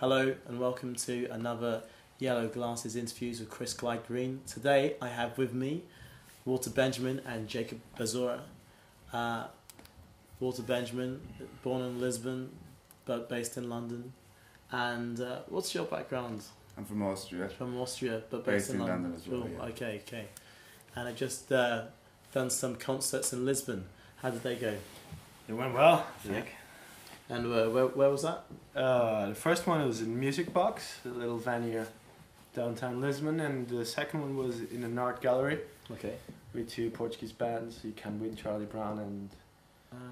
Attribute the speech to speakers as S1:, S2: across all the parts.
S1: Hello and welcome to another Yellow Glasses interviews with Chris Clyde Green. Today I have with me Walter Benjamin and Jacob Bazora. Walter Benjamin, born in Lisbon but based in London. And what's your background?
S2: I'm from Austria.
S1: From Austria but based in London
S2: as well. Yeah.
S1: Okay. And I've just done some concerts in Lisbon. How did they go?
S3: It went well, I think.
S1: And where was that?
S3: The first one was in Music Box, a little venue downtown Lisbon, and the second one was in an art gallery.
S1: Okay.
S3: With two Portuguese bands, You Can Win, Charlie Brown and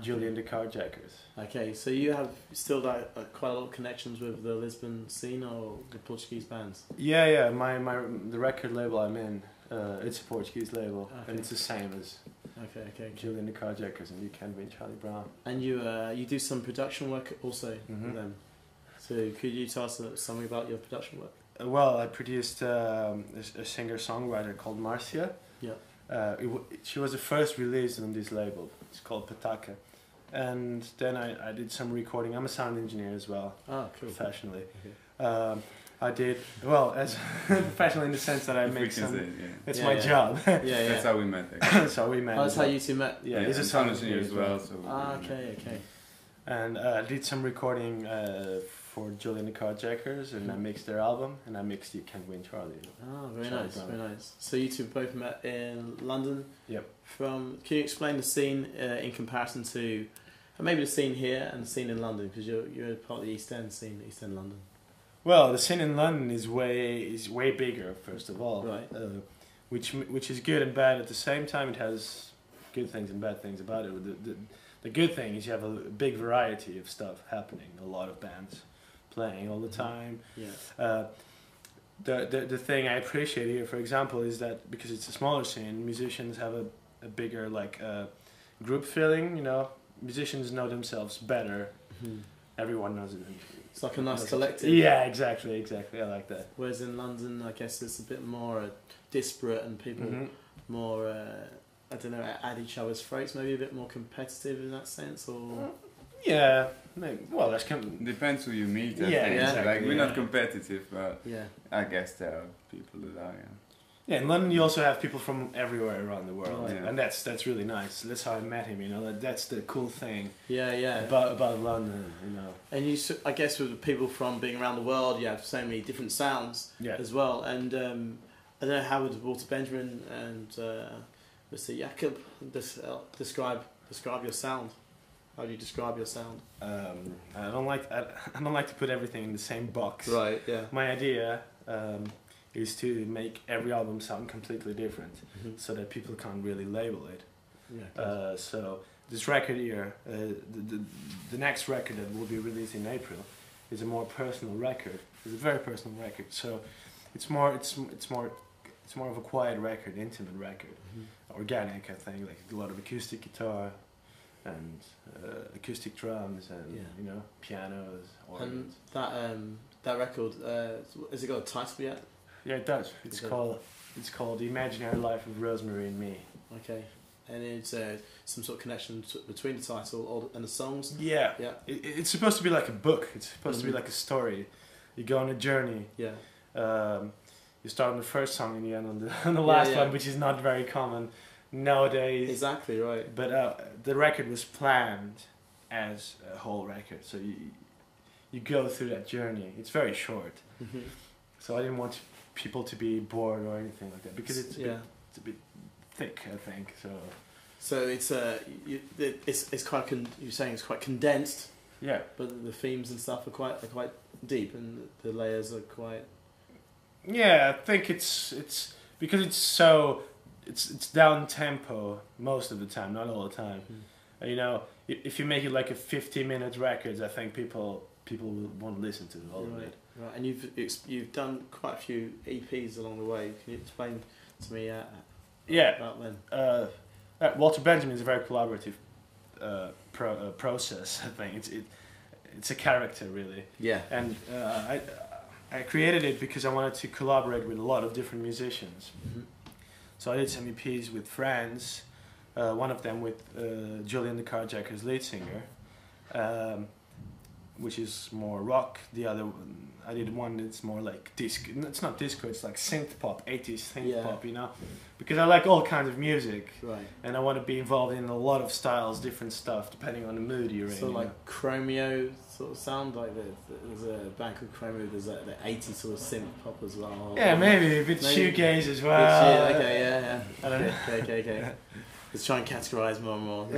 S3: Julian the Carjackers.
S1: Okay, so you have still quite a lot of connections with the Lisbon scene or the Portuguese bands?
S3: Yeah. The record label I'm in, it's a Portuguese label, and it's the same as Julian the Carjackers and You Can Win, Charlie Brown. And
S1: you do some production work also with them. So could you tell us something about your production work?
S3: Well, I produced a singer-songwriter called Marcia.
S1: Yeah.
S3: She was the first release on this label. It's called Pataka. And then I did some recording. I'm a sound engineer as well.
S1: Ah, cool.
S3: Professionally.
S1: Okay.
S3: I did, well, as professional in the sense that I make some... It's my job.
S2: That's how we met.
S3: That's how we met.
S1: Oh, that's how you two met?
S3: Yeah, he's a
S2: sound engineer as well. So
S1: okay.
S3: And I did some recording for Julian the Carjackers, and I mixed their album, and I mixed You Can Win, Charlie.
S1: Oh, very nice. So you two both met in London.
S3: Yep.
S1: Can you explain the scene in comparison to maybe the scene here and the scene in London? Because you're part of the East End scene, East End London.
S3: Well, the scene in London is way bigger, first of all.
S1: Right.
S3: Which is good and bad at the same time. It has good things and bad things about it. The good thing is you have a big variety of stuff happening. A lot of bands playing all the time.
S1: Yeah.
S3: The thing I appreciate here, for example, is that because it's a smaller scene, musicians have a bigger group feeling. You know, musicians know themselves better. Mm-hmm. Everyone knows it.
S1: It's like a nice collective.
S3: Yeah, exactly. I like that.
S1: Whereas in London, I guess it's a bit more disparate and people more, I don't know, at each other's throats, maybe a bit more competitive in that sense, or...
S3: Yeah, maybe. Well, that's
S2: depends who you meet. I think.
S3: Exactly.
S2: Like, we're not competitive, but
S1: yeah.
S2: I guess there are people that are,
S3: Yeah, in London you also have people from everywhere around the world,
S2: yeah.
S3: and that's really nice. That's how I met him, you know. That's the cool thing.
S1: Yeah.
S3: About London, you know.
S1: And I guess with people from being around the world, you have so many different sounds as well. And I don't know, how would Walter Benjamin and Mr. Jacob describe your sound? How do you describe your sound?
S3: I don't like to put everything in the same box.
S1: Right. Yeah.
S3: My idea. Is to make every album sound completely different, so that people can't really label it. Yeah. So this record here, the next record that will be released in April, is a more personal record. It's a very personal record. So it's more of a quiet record, intimate record, organic. I think, like a lot of acoustic guitar, and acoustic drums, and you know, pianos. Organs.
S1: And that record, has it got a title yet?
S3: Yeah, it does. It's called The Imaginary Life of Rosemary and Me.
S1: Okay. And it's some sort of connection between the title and the songs?
S3: Yeah. It's supposed to be like a book. It's supposed to be like a story. You go on a journey.
S1: Yeah.
S3: You start on the first song and you end on the last one, which is not very common nowadays.
S1: Exactly, right.
S3: But the record was planned as a whole record. So you go through that journey. It's very short. So I didn't want people to be bored or anything like that, because it's a bit thick, I think.
S1: So it's quite you're saying it's quite condensed.
S3: Yeah.
S1: But the themes and stuff are quite deep, and the layers are quite.
S3: Yeah, I think it's because it's down tempo most of the time, not all the time. You know, if you make it like a 50-minute record, I think people won't listen to all of it.
S1: Right, and you've done quite a few EPs along the way. Can you explain to me about them?
S3: Walter Benjamin is a very collaborative process. I think it's a character, really.
S1: Yeah.
S3: And I created it because I wanted to collaborate with a lot of different musicians. So I did some EPs with friends. One of them with Julian the Carjackers lead singer. which is more rock. The other one, I did one that's more like disco. It's not disco, it's like synth pop, 80s synth pop, you know? Because I like all kinds of music.
S1: Right.
S3: And I want to be involved in a lot of styles, different stuff, depending on the mood you're in.
S1: So like Chromeo sort of sound, like there's a band called Chromeo, there's like the 80s sort of synth pop as well.
S3: Yeah, maybe a bit shoegaze as well.
S1: Okay, yeah.
S3: I don't know.
S1: Okay. Let's try and categorise more and more.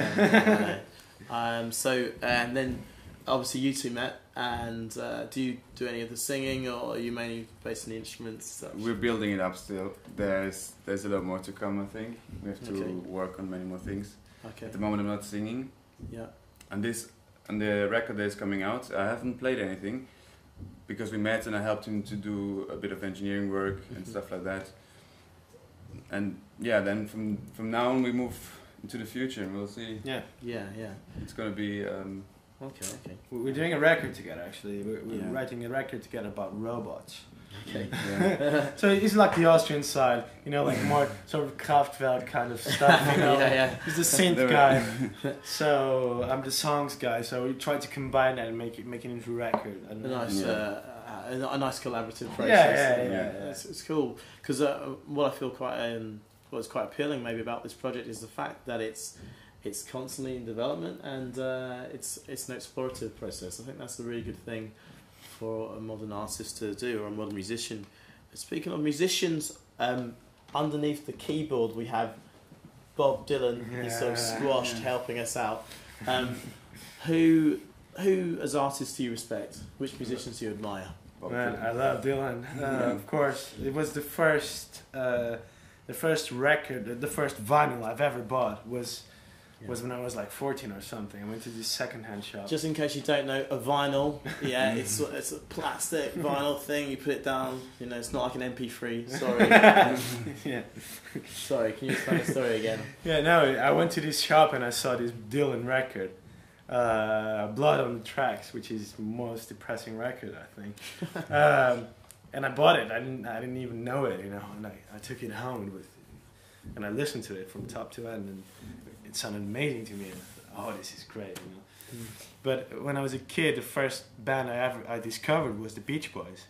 S1: So, and then obviously you two met, and do you do any of the singing, or are you mainly based on the instruments? Such?
S2: We're building it up still. There's a lot more to come, I think. We have to work on many more things.
S1: Okay.
S2: At the moment I'm not singing.
S1: Yeah.
S2: And the record that is coming out, I haven't played anything because we met and I helped him to do a bit of engineering work and stuff like that. And yeah, then from now on we move into the future and we'll see.
S3: Yeah.
S2: It's gonna be.
S1: Okay.
S3: We're doing a record together, actually. We're writing a record together about robots.
S1: Okay.
S2: Yeah.
S3: So it's like the Austrian side, you know, like more sort of Kraftwerk kind of stuff, you know. He's the synth guy. So I'm the songs guy. So we try to combine that and make it into a record. And
S1: a nice collaborative process.
S3: Yeah.
S1: It's cool because what I feel what's quite appealing maybe about this project is the fact that it's constantly in development and it's an explorative process. I think that's a really good thing for a modern artist to do, or a modern musician. Speaking of musicians, underneath the keyboard we have Bob Dylan. He's sort of squashed, helping us out. Who as artists do you respect? Which musicians do you admire?
S3: Man, I love Dylan. Of course, it was the first record, the first vinyl I've ever bought was when I was like 14 or something. I went to this second-hand shop.
S1: Just in case you don't know, a vinyl, it's a plastic vinyl thing. You put it down. You know, it's not like an MP3. Sorry. Sorry. Can you explain the story again?
S3: Yeah, no. I went to this shop and I saw this Dylan record, "Blood on the Tracks," which is the most depressing record, I think. And I bought it. I didn't even know it, you know. And I took it home and I listened to it from top to end, and it sounded amazing to me. And I thought, oh, this is great, you know. But when I was a kid, the first band I discovered was the Beach Boys,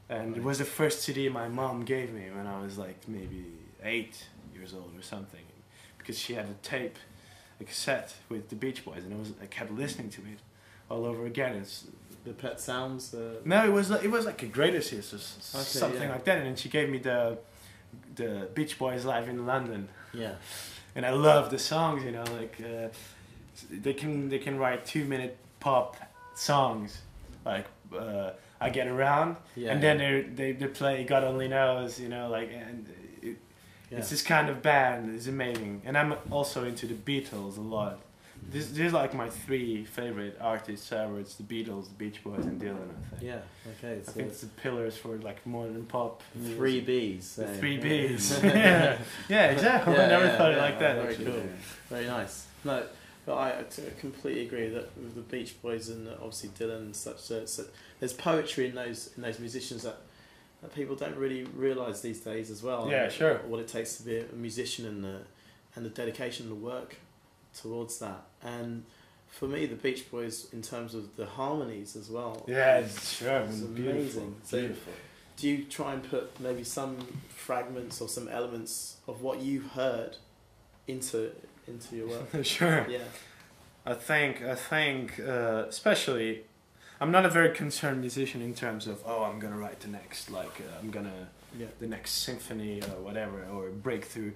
S3: and it was the first CD my mom gave me when I was like maybe 8 years old or something, because she had a cassette with the Beach Boys, and I kept listening to it all over again. It's
S1: the Pet Sounds.
S3: No, it was like a greatest hits or something like that, and then she gave me the Beach Boys live in London.
S1: Yeah.
S3: And I love the songs, you know, like they can write 2-minute pop songs, like I Get Around, and then they play God Only Knows, you know, like, and it's this kind of band. It's amazing. And I'm also into the Beatles a lot. These are like my 3 favorite artists ever. It's the Beatles, the Beach Boys, and Dylan, I think.
S1: Yeah, okay.
S3: I think it's the pillars for like modern pop.
S1: 3 Bs.
S3: The 3 Bs. Yeah, exactly. I never thought it like that.
S1: Very cool. Very nice. No, but I completely agree that with the Beach Boys and obviously Dylan and such. So there's poetry in those musicians that people don't really realise these days as well.
S3: Yeah, sure.
S1: What it takes to be a musician and the dedication and the work towards that. And for me, the Beach Boys, in terms of the harmonies as well,
S3: sure,
S1: it's amazing. Beautiful. Do you try and put maybe some fragments or some elements of what you heard into your work?
S3: Sure.
S1: Yeah.
S3: I think especially, I'm not a very concerned musician in terms of I'm gonna write the next the next symphony or whatever, or breakthrough.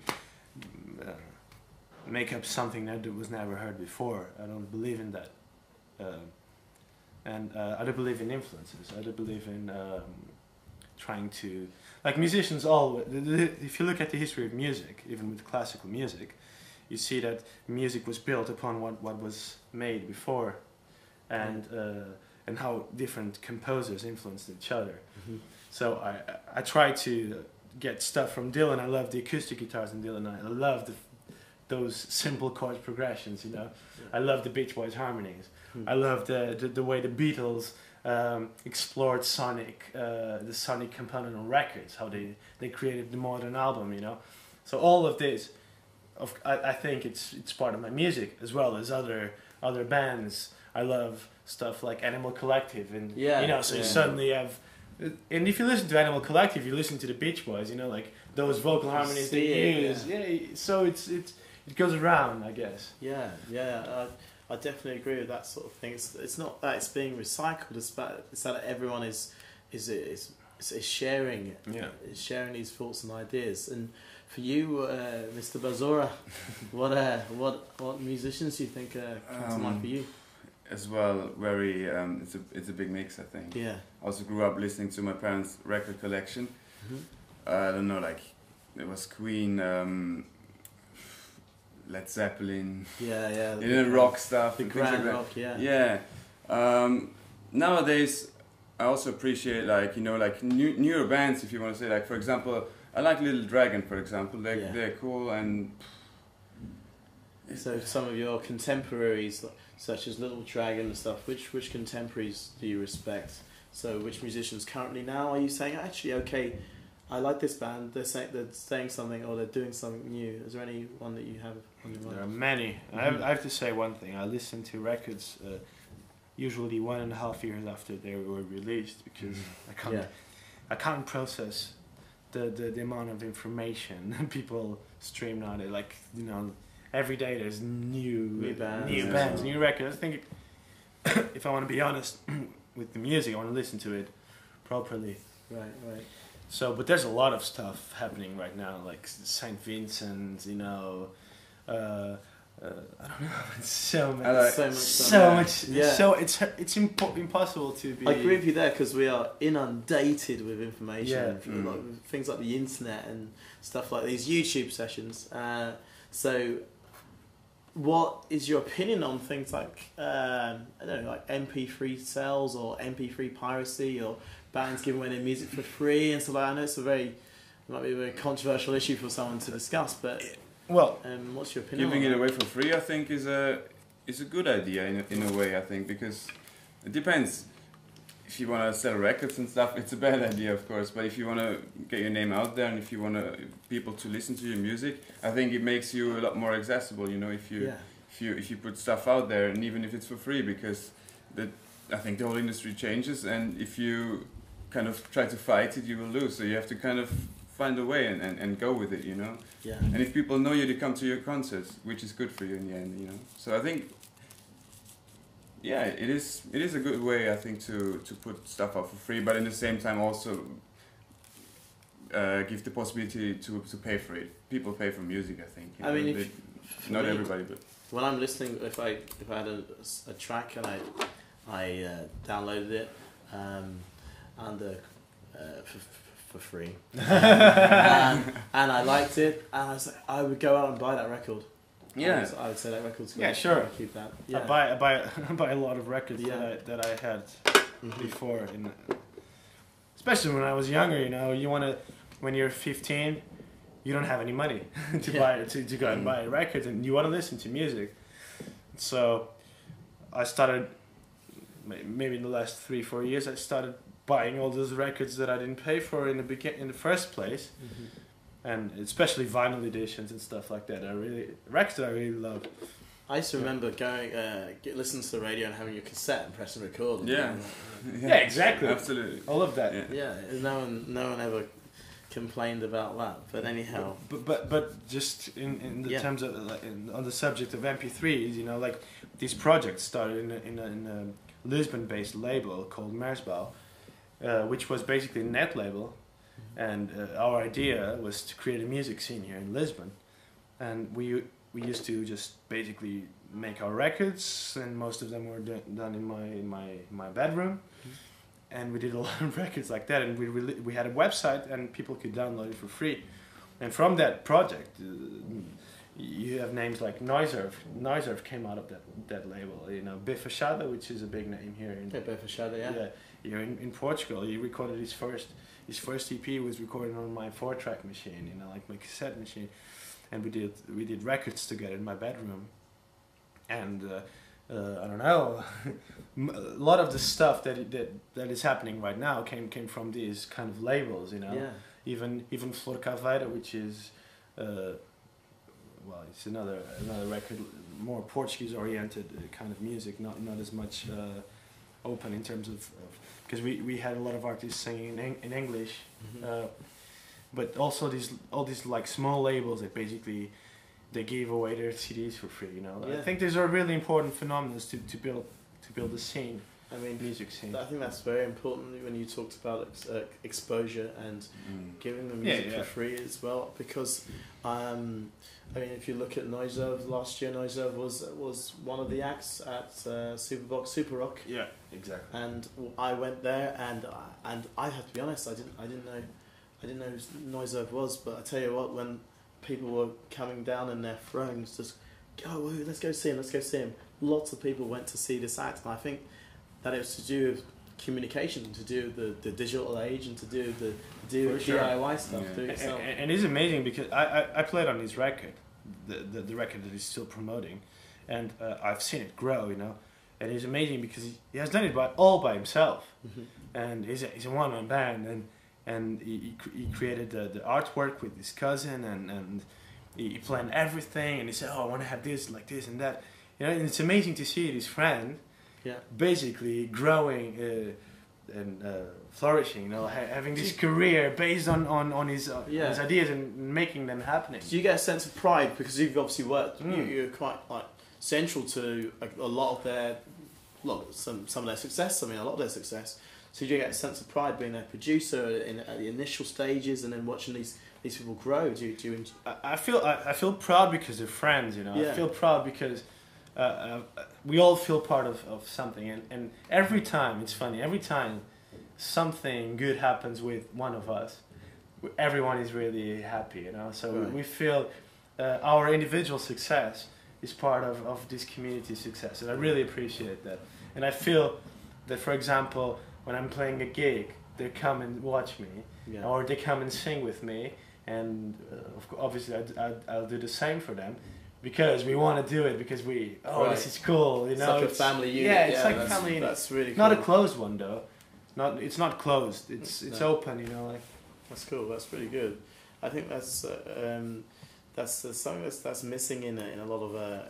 S3: Make up something that was never heard before. I don't believe in that. And I don't believe in influences. I don't believe in trying to... Like musicians if you look at the history of music, even with classical music, you see that music was built upon what was made before, and how different composers influenced each other. Mm-hmm. So I try to get stuff from Dylan. I love the acoustic guitars in Dylan. I love those simple chord progressions, you know. Yeah. I love the Beach Boys harmonies. I love the way the Beatles explored the sonic component on records, how they created the modern album, you know. So all of this, I think it's part of my music, as well as other bands. I love stuff like Animal Collective, and
S1: Yeah,
S3: you know, so you suddenly have. And if you listen to Animal Collective, you listen to the Beach Boys, you know, like those vocal harmonies they use. Yeah, so it goes around, I guess.
S1: Yeah, I definitely agree with that sort of thing. It's not that it's being recycled; it's that everyone is sharing it.
S3: Yeah,
S1: is sharing these thoughts and ideas. And for you, Mr. Bazora, what musicians do you think come to mind for you?
S2: As well, very it's a big mix, I think.
S1: Yeah.
S2: I also grew up listening to my parents' record collection. I don't know, like it was Queen, Led Zeppelin.
S1: Yeah.
S2: You know, rock stuff.
S1: The
S2: and things
S1: grand
S2: like
S1: rock.
S2: that.
S1: Yeah.
S2: Yeah. Nowadays, I also appreciate like newer bands. If you want to say, like, for example, I like Little Dragon, for example. They're cool. And
S1: so some of your contemporaries, such as Little Dragon and stuff, which contemporaries do you respect? So which musicians currently now are you saying, actually, okay, I like this band, they're saying something or they're doing something new? Is there any one that you have on your mind?
S3: There are many. I have to say one thing. I listen to records usually 1.5 years after they were released, because I can't process the amount of information people stream nowadays. Like, you know, every day there's new bands, new records. I think if I want to be honest with the music, I want to listen to it properly.
S1: Right.
S3: So, but there's a lot of stuff happening right now, like Saint Vincent, you know, I don't know, so much.
S1: Yeah.
S3: So it's impossible to be.
S1: I agree with you there, because we are inundated with information,
S3: Yeah.
S1: like, things like the internet and stuff like these YouTube sessions. So, what is your opinion on things like I don't know, like MP3 sales or MP3 piracy, or bands giving away their music for free and stuff like that? I know it might be a very controversial issue for someone to discuss, but what's your opinion?
S2: Giving it away for free, I think, is a good idea in a way. I think, because it depends. If you want to sell records and stuff, it's a bad idea, of course. But if you want to get your name out there, and if you want people to listen to your music, I think it makes you a lot more accessible. You know, if you put stuff out there, and even if it's for free, because I think the whole industry changes, and if you kind of try to fight it, you will lose. So you have to kind of find a way and go with it. You know.
S1: Yeah.
S2: And if people know you, they come to your concerts, which is good for you in the end. You know. So I think. Yeah, it is a good way, I think, to put stuff out for free, but at the same time also give the possibility to pay for it. People pay for music, I think.
S1: I mean,
S2: not everybody, but
S1: when I'm listening, if I had a track and I downloaded it for free, and I liked it, and I would go out and buy that record.
S2: Yeah,
S1: I would say that record's good.
S3: Yeah, sure.
S1: Keep that. Yeah.
S3: I buy a lot of records that I had before, especially when I was younger. You know, when you're 15, you don't have any money to buy to go and buy records, and you want to listen to music. So I started, maybe in the last 3-4 years, I started buying all those records that I didn't pay for in the first place. And especially vinyl editions and stuff like that. Records that I really love.
S1: I used to remember going, listening to the radio and having your cassette and pressing record.
S2: Yeah,
S3: exactly.
S2: Absolutely.
S3: I love that.
S1: Yeah, no one ever complained about that. But anyhow.
S3: But just in the terms of on the subject of MP3s, you know, like these projects started in a Lisbon-based label called Mersbouw, which was basically a net label. And our idea was to create a music scene here in Lisbon, and we used to just basically make our records, and most of them were done in my bedroom, and we did a lot of records like that. And we had a website, and people could download it for free. And from that project, you have names like Noiserve. Noiserve came out of that label. You know, Bifachada, which is a big name here in
S1: Bifachada, yeah.
S3: Here in Portugal. He recorded his first EP was recorded on my 4-track machine, you know, like my cassette machine, and we did records together in my bedroom, and I don't know, a lot of the stuff that is happening right now came from these kind of labels, you know.
S1: Yeah.
S3: Even Flor Caveira, which is it's another record, more Portuguese oriented kind of music, not as much open in terms of because we had a lot of artists singing in English, but also all these like small labels that basically they gave away their CDs for free. You know, I think these are really important phenomena to build the scene.
S1: I mean,
S3: music scene.
S1: I think that's very important when you talked about exposure and giving the music for free as well. Because, I mean, if you look at Noiserve last year, Noiserve was one of the acts at Super Rock.
S3: Yeah, exactly.
S1: And I went there, and I have to be honest, I didn't know who Noiserve was. But I tell you what, when people were coming down in their thrones, just let's go see him. Lots of people went to see this act, and I think that it was to do with communication, to do with the digital age, and to do with the DIY stuff. Do it yourself.
S3: And it's amazing because I played on his record, the record that he's still promoting, and I've seen it grow, you know. And it's amazing because he has done it all by himself, and he's a one-man band, and he created the artwork with his cousin, and he planned everything, and he said, I want to have this, like this and that, you know. And it's amazing to see his friend. Basically growing and flourishing, you know, having this career based on his ideas and making them happening.
S1: Do you get a sense of pride because you've obviously worked? You're quite like central to a lot of their, some of their success. I mean, a lot of their success. So do you get a sense of pride being a producer at the initial stages and then watching these people grow? Do you?
S3: I feel proud because they're friends, you know. I feel proud because. We all feel part of something, and every time, it's funny, every time something good happens with one of us, everyone is really happy, you know. So we feel our individual success is part of this community success, and I really appreciate that. And I feel that, for example, when I'm playing a gig, they come and watch me, or they come and sing with me, and obviously I'll do the same for them. Because we want to do it, because this is cool, you know.
S1: It's like a family unit.
S3: Yeah, it's like a family unit.
S1: That's really cool.
S3: Not a closed one though. It's not closed. It's open, you know. Like
S1: that's cool. That's really good. I think that's something that's missing in a lot of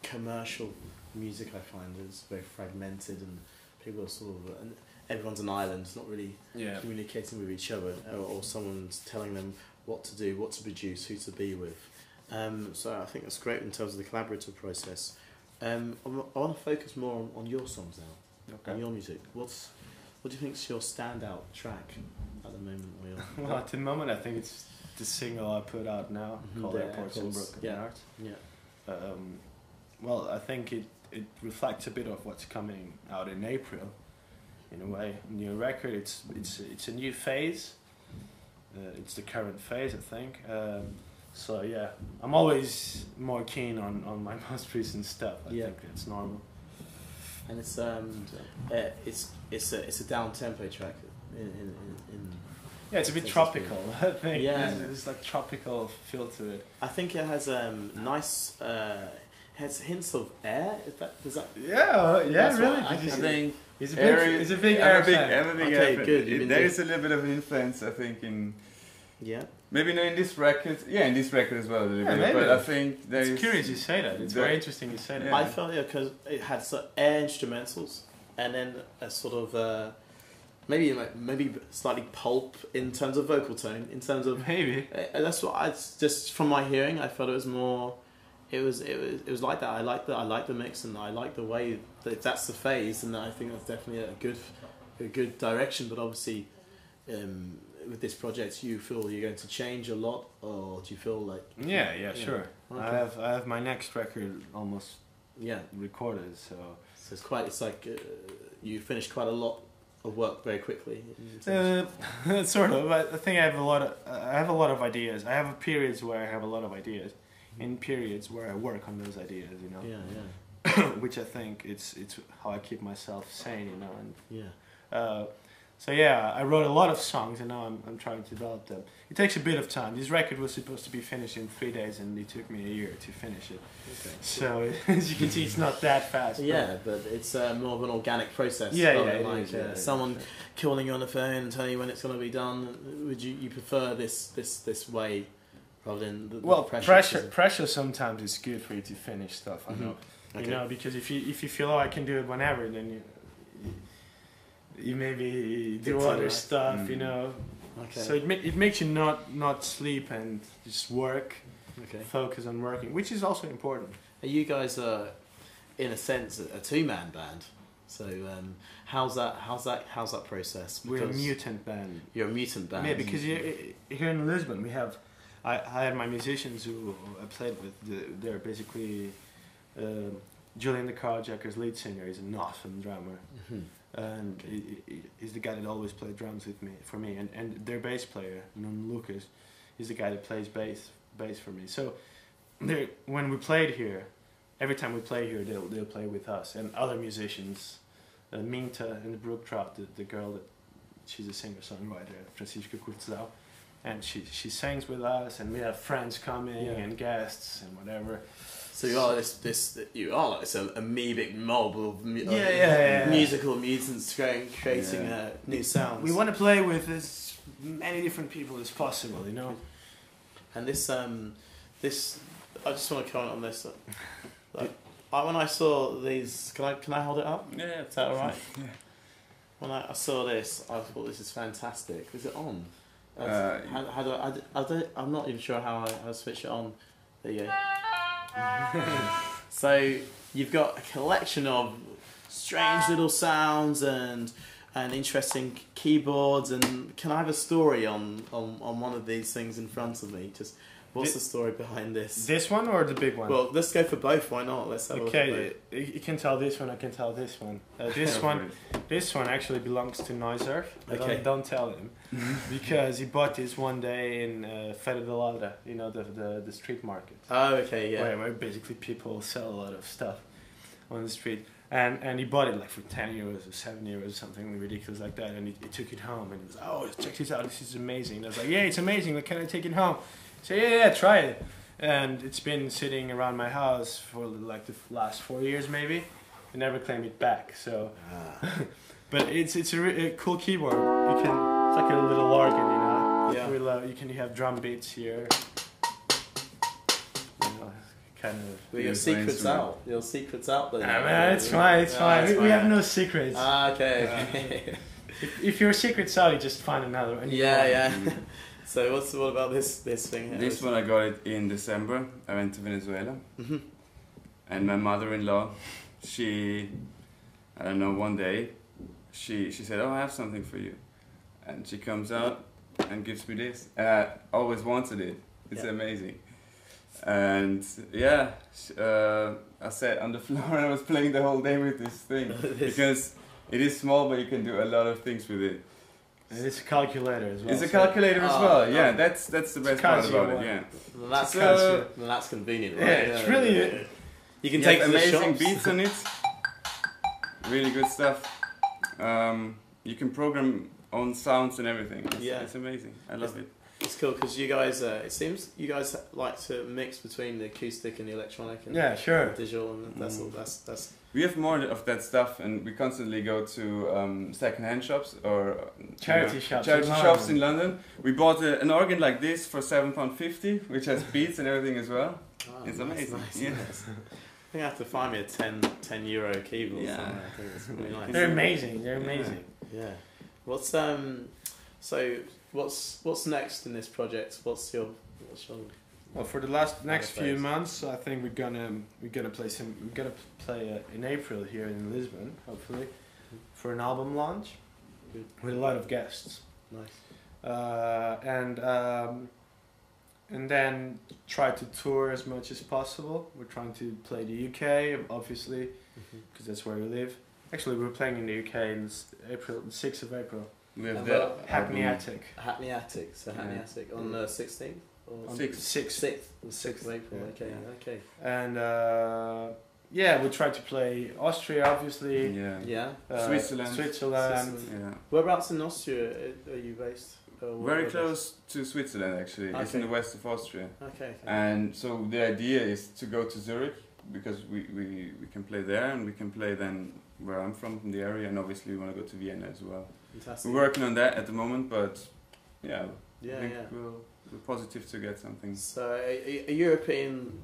S1: commercial music. I find is very fragmented, and people are sort of and everyone's an island. It's not really communicating with each other, or someone's telling them what to do, what to produce, who to be with. So I think that's great in terms of the collaborative process. I want to focus more on your songs now, on your music. What do you think is your standout track at the moment?
S3: Well, at the moment, I think it's the single I put out now called Airports and Broken Hearts. Yeah. Well, I think it reflects a bit of what's coming out in April, in a way. New record. It's a new phase. It's the current phase, I think. So yeah, I'm always more keen on my most recent stuff. I think it's normal.
S1: And it's a down tempo track.
S3: It's a bit tropical. I think there's like tropical feel to it.
S1: I think it has nice has hints of air. Does that?
S3: Really.
S2: I think
S3: he's a big air fan.
S2: Okay, good. There is a little bit of an influence, I think, in.
S1: Yeah.
S2: Maybe not in this record. Yeah, in this record as well a little bit.
S3: Maybe.
S2: But I think
S3: it's curious you say that. It's very interesting you say that.
S1: Yeah. I felt because it had air instrumentals and then a sort of maybe slightly pulp in terms of vocal tone. In terms of that's what I just from my hearing I felt it was more. It was like that. I like the mix and I like the way that that's the phase and I think that's definitely a good direction. But obviously. With this project, you feel you're going to change a lot, or do you feel like?
S3: Sure. Okay. I have my next record almost recorded, so
S1: it's like you finished quite a lot of work very quickly.
S3: Sort of. But I think I have a lot of ideas. I have periods where I have a lot of ideas, and periods where I work on those ideas. You know. Which I think it's how I keep myself sane. You know. And So I wrote a lot of songs and now I'm trying to develop them. It takes a bit of time. This record was supposed to be finished in 3 days and it took me a year to finish it. Okay. So as you can see, it's not that fast.
S1: But it's more of an organic process. Someone calling you on the phone and telling you when it's going to be done. Would you prefer this way rather than the pressure?
S3: Pressure sometimes is good for you to finish stuff. I know. You know, because if you feel I can do it whenever, then you maybe do
S1: It's
S3: other
S1: alright.
S3: stuff, you know.
S1: Okay.
S3: So it makes you not sleep and just work,
S1: Okay.
S3: focus on working, which is also important.
S1: You guys are, in a sense, a two-man band. So how's that process?
S3: We're a
S1: Because
S3: mutant band.
S1: You're a mutant band.
S3: Yeah, because here in Lisbon we have, I had my musicians who I played with. They're basically Julian the Carjacker's lead singer. He's an awesome drummer, and he's the guy that always played drums with me for me. And their bass player, Lucas, he's the guy that plays bass for me. So when we played here, every time we play here, they'll play with us and other musicians. Minta and the Brooktrap, the girl that she's a singer-songwriter, Francisca Curtzau, and she sings with us, and we have friends coming and guests and whatever.
S1: So you are you are like this amoebic mob of musical mutants creating new sounds.
S3: We want to play with as many different people as possible, you know.
S1: And this I just want to comment on this. When I saw these, can I hold it up?
S2: Yeah,
S1: Is that all right?
S2: Yeah.
S1: When I saw this, I thought this is fantastic. Is it on? How do I'm not even sure how I switch it on. There you go. So you've got a collection of strange little sounds and interesting keyboards. And can I have a story on one of these things in front of me? Just what's the story behind this?
S3: This one or the big one?
S1: Well, let's go for both. Why not? Let's have a look at both.
S3: You can tell this one. I can tell this one. This one actually belongs to Noiser.
S1: Okay.
S3: Don't tell him, because he bought this one day in Feira de Ladra, you know, the street market.
S1: Oh, okay, yeah.
S3: Where basically people sell a lot of stuff on the street, and he bought it like for 10 euros or 7 euros, something ridiculous like that, and he took it home, and he was like, oh, check this out, this is amazing. And I was like, yeah, it's amazing. Like, can I take it home? So yeah, try it. And it's been sitting around my house for like the last 4 years maybe. I never claimed it back. So, but it's a cool keyboard. It's like a little organ, you know.
S1: Yeah.
S3: You have drum beats here. You know, kind of.
S1: Well, your secret's out. Your secret's out there.
S3: Man, it's fine. It's fine. We have no secrets.
S1: Okay.
S3: If your secret's out, you just find another one.
S1: Yeah. So what about this thing here?
S2: This one I got it in December. I went to Venezuela, and my mother-in-law, I don't know, one day, she said, "Oh, I have something for you," and she comes out and gives me this. And I always wanted it. It's amazing. And I sat on the floor and I was playing the whole day with this thing because it is small, but you can do a lot of things with it.
S3: And it's a calculator as well.
S2: It's a calculator as well. Yeah, that's the best part about it. Yeah.
S1: That's convenient, right?
S3: Yeah, it's really.
S1: You can take
S2: amazing beats on it. Really good stuff. You can program on sounds and everything. It's amazing. I love it.
S1: It's cool because you guys. It seems you guys like to mix between the acoustic and the electronic and digital, and that's all. That's.
S2: We have more of that stuff, and we constantly go to second-hand shops or
S3: charity
S2: shops in London. We bought an organ like this for £7.50, which has beats and everything as well.
S1: Oh,
S2: it's amazing.
S1: Nice.
S2: Yeah.
S1: I think I have to find me a 10 euro keyboard.
S2: Yeah.
S1: Somewhere. I think it's really nice.
S3: They're amazing. They're amazing.
S1: Yeah. What's next in this project? What's your
S3: Well, for the next few months, I think we're gonna play in April here in Lisbon, hopefully, for an album launch with a lot of guests.
S1: Nice.
S3: And then try to tour as much as possible. We're trying to play the UK, obviously, because that's where we live. Actually, we're playing in the UK in April, the 6th of April.
S2: We have the
S3: Hackney Attic.
S1: Hackney Attic. So Hackney Attic on the 16th.
S3: On the 6th
S1: of April. Okay.
S3: And we try to play Austria, obviously.
S1: Yeah.
S2: Switzerland.
S3: Yeah.
S1: Whereabouts in Austria are you based?
S2: Very close to Switzerland, actually.
S1: Okay.
S2: It's in the west of Austria.
S1: Okay.
S2: And so the idea is to go to Zurich because we can play there, and we can play then where I'm from the area, and obviously we want to go to Vienna as well.
S1: Fantastic.
S2: We're working on that at the moment, but yeah,
S1: Yeah,
S2: I think
S1: yeah.
S2: we're positive to get something.
S1: So a European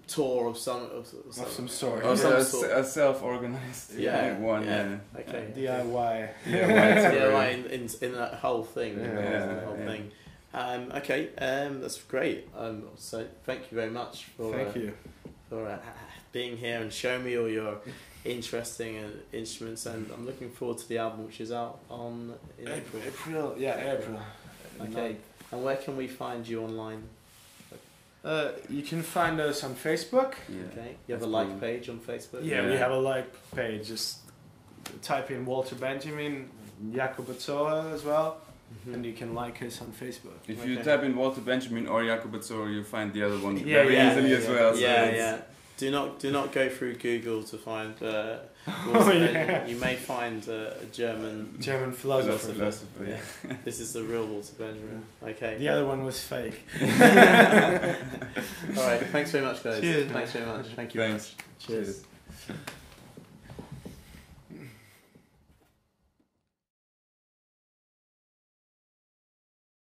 S1: tour of some
S3: sort.
S1: Of some
S2: Also,
S1: sort.
S2: a self-organized one.
S1: Yeah. Okay.
S3: DIY.
S1: DIY in that whole thing.
S2: Yeah,
S1: the whole thing. Okay, that's great. So thank you very much for being here and showing me all your interesting instruments, and I'm looking forward to the album, which is out in April.
S3: April.
S1: Okay, and where can we find you online?
S3: You can find us on Facebook.
S2: Yeah.
S1: Okay, you have a like page on Facebook?
S3: Yeah, we have a like page. Just type in Walter Benjamin, Jacob Atzoa as well, and you can like us on Facebook.
S2: If you type in Walter Benjamin or Jacob Atzoa, you find the other one very easily as well. So
S1: Yeah. Do not go through Google to find. You may find a German
S3: philosopher.
S1: Yeah. This is the real Walter Benjamin. Okay.
S3: The other one was fake.
S1: All right. Thanks very much, guys.
S3: Cheers.
S1: Thanks very much. Thank you very much. Cheers.